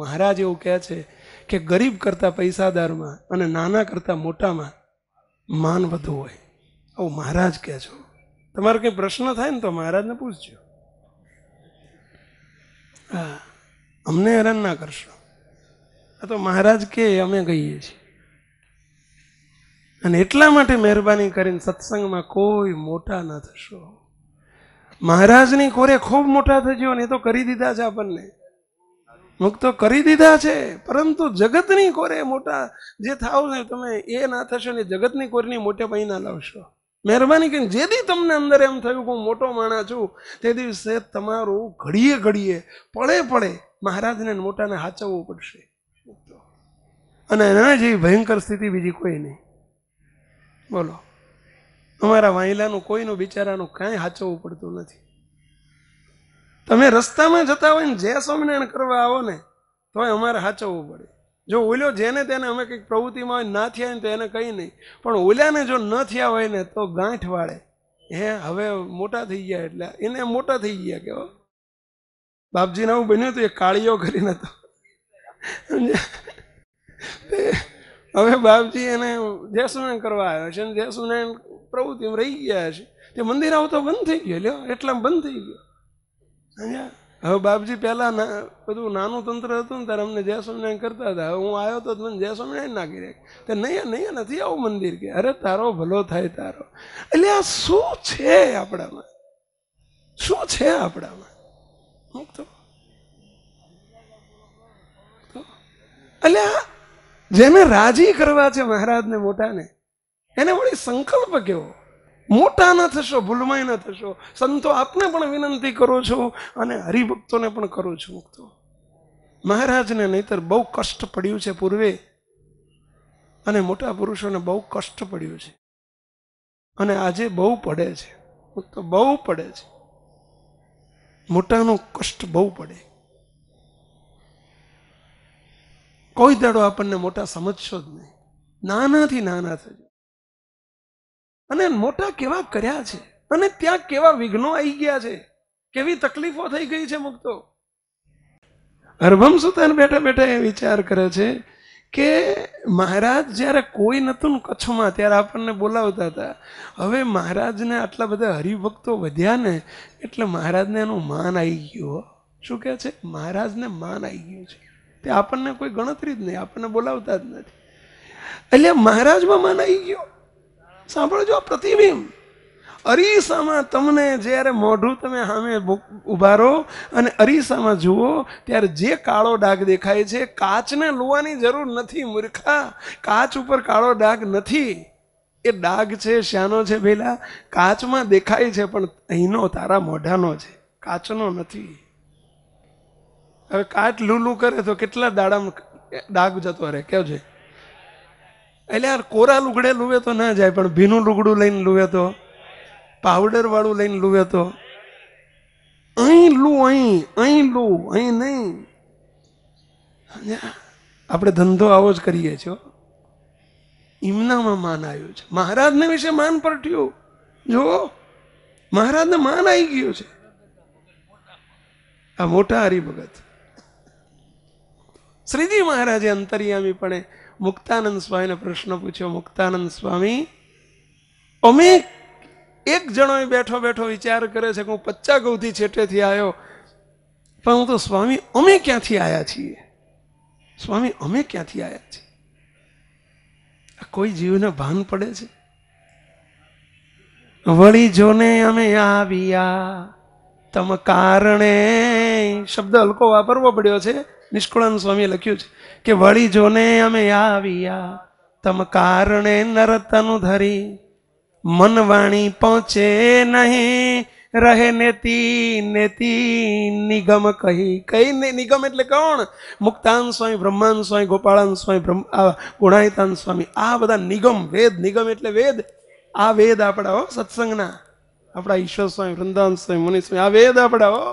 મહારાજ એવું કહે છે કે ગરીબ કરતા પૈસાદારમાં અને નાના કરતા મોટામાં માન વધુ હોય. આવું મહારાજ કહે છો. તમારે કંઈ પ્રશ્ન થાય ને તો મહારાજને પૂછજો. હા, અમને હેરાન ના કરશો. આ તો મહારાજ કે અમે કહીએ છીએ. અને એટલા માટે મહેરબાની કરીને સત્સંગમાં કોઈ મોટા ના થશો. મહારાજની કોરે ખૂબ મોટા થજો ને એ તો કરી દીધા છે, આપણને મુક્તો કરી દીધા છે. પરંતુ જગતની કોરે મોટા જે થાવ ને તમે એ ના થશો ને જગતની કોરની મોટે પાઈ ના લાવશો. મહેરબાની કરીને જે દી તમને અંદર એમ થયું કે હું મોટો માણસ છું તે દિવસે તમારું ઘડીએ ઘડીએ પળે પળે મહારાજને મોટાને હાચવવું પડશે. અને એના જેવી ભયંકર સ્થિતિ બીજી કોઈ નહીં. બોલો, અમારા વાહિલાનું કોઈનું બિચારાનું કાંઈ હાચવવું પડતું નથી. તમે રસ્તામાં જતા હોય ને જે સ્વામિનારાયણ કરવા આવો ને તોય અમારે હાચવવું પડે. જો ઓલ્યો જેને તેને અમે કંઈક પ્રવૃત્તિમાં હોય ના થયા હોય ને તો એને કંઈ નહીં, પણ ઓલ્યાને જો ન થયા હોય ને તો ગાંઠ વાળે. હવે મોટા થઈ ગયા એટલે એને મોટા થઈ ગયા કેવો. બાપજીને આવું બન્યું હતું, એ કાળીઓ કરીને હતો. હવે બાપજી એને જયસ્વામિનારાયણ કરવા આવ્યા છે, જયસ્વામિનારાયણ પ્રવૃત્તિમાં રહી ગયા છે. તે મંદિર આવતો બંધ થઈ ગયો, લ્યો એટલા બંધ થઈ ગયો. હવે બાપજી પહેલા બધું નાનું તંત્ર હતું ને ત્યારે અમને જયસ્વામિનારાયણ કરતા હતા. હવે હું આવ્યો તો મને જયસ્વામિનારાયણ ના કરી તે નહીં નથી આવું મંદિર કે અરે તારો ભલો થાય તારો. એટલે આ શું છે આપણામાં, શું છે આપણામાં? એટલે જેને રાજી કરવા છે મહારાજને મોટાને, એને વળી સંકલ્પ કેવો. મોટા ન થશો, ભૂલમાંય ન થશો. સંતો આપને પણ વિનંતી કરું છું અને હરિભક્તોને પણ કરું છું. મુક્તો મહારાજને નહીતર બહુ કષ્ટ પડ્યું છે પૂર્વે, અને મોટા પુરુષોને બહુ કષ્ટ પડ્યું છે, અને આજે બહુ પડે છે. મુક્તો બહુ પડે છે, મોટાનું કષ્ટ બહુ પડે. કોઈ દાડો આપણને મોટા સમજશો જ નહીં. નાનાથી નાના થજો. અને મોટા કેવા કર્યા છે, અને ત્યાં કેવા વિઘ્નો આવી ગયા છે, કેવી તકલીફો થઈ ગઈ છે. મુક્તો હરભમ સુતાન બેઠા બેઠા એ વિચાર કરે છે કે મહારાજ જ્યારે કોઈ નતું ને કચ્છમાં ત્યારે આપણને બોલાવતા હતા. હવે મહારાજને આટલા બધા હરિભક્તો વધ્યા ને એટલે મહારાજને એનું માન આવી ગયું. શું કહે છે? મહારાજને માન આવી ગયું છે. તે આપણને કોઈ ગણતરી જ નહીં, આપણને બોલાવતા જ નથી. એટલે મહારાજમાં માન આવી ગયો. સાંભળજો આ પ્રતિબિંબ. અરીસામાં તમને જ્યારે મોઢું તમે સામે ઉભા રહો અને અરીસામાં જુઓ ત્યારે જે કાળો ડાઘ દેખાય છે, કાચને લોવાની જરૂર નથી મૂર્ખા. કાચ ઉપર કાળો ડાઘ નથી. એ ડાઘ છે શાનો છે પેલા? કાચમાં દેખાય છે, પણ અહીંનો તારા મોઢાનો છે, કાચનો નથી. હવે કાચ લૂલું કરે તો કેટલા દાડામાં ડાઘ જતો રહે, કેવું છે? એટલે યાર કોરા લુગડે લુવે તો ના જાય, પણ ભીનું લુગડું લઈને લુવે તો, પાવડર વાળું લઈને લુવે તો અહીં લુ, અહીં લુ, અહીં નહીં. આપણે ધંધો આવો જ કરીએ છીએ. એમનામાં માન આવ્યું છે. મહારાજને વિશે માન પરટ્યું. જો મહારાજને માન આવી ગયું છે. આ મોટા હરિભગત શ્રીજી મહારાજે અંતર્યામીપણે મુક્તાનંદ સ્વામીને પ્રશ્ન પૂછ્યો. મુક્તાનંદ સ્વામી, અમે એક જણો બેઠો બેઠો વિચાર કરે છે કે હું 50 ગૌથી છેટેથી આવ્યો, પણ હું તો સ્વામી અમે ક્યાંથી આવ્યા છીએ? સ્વામી અમે ક્યાંથી આવ્યા છીએ? કોઈ જીવને ભાન પડે છે? વળી જોને અમે આવ્યા તમ કારણે. શબ્દ હલકો વાપરવો પડ્યો છે. નિષ્કુળાનંદ સ્વામીએ લખ્યું છે કે વળી જોને અમે આવ્યા તમ કારણે નરતનુ ધરી, મન વાણી પહોંચે નહીં રહે નેતિ નેતિ નિગમ કહી. કઈ નિગમ એટલે કોણ? મુક્તાનંદ સ્વામી, બ્રહ્માનંદ સ્વામી, ગોપાળાનંદ સ્વામી, ગુણાયતાનંદ સ્વામી, આ બધા નિગમ. વેદ નિગમ એટલે વેદ. આ વેદ આપણા સત્સંગના, આપણા ઈશ્વર સ્વામી, વૃંદાવન સ્વામી, મુનિ સ્વામી, આ વેદ આપણા.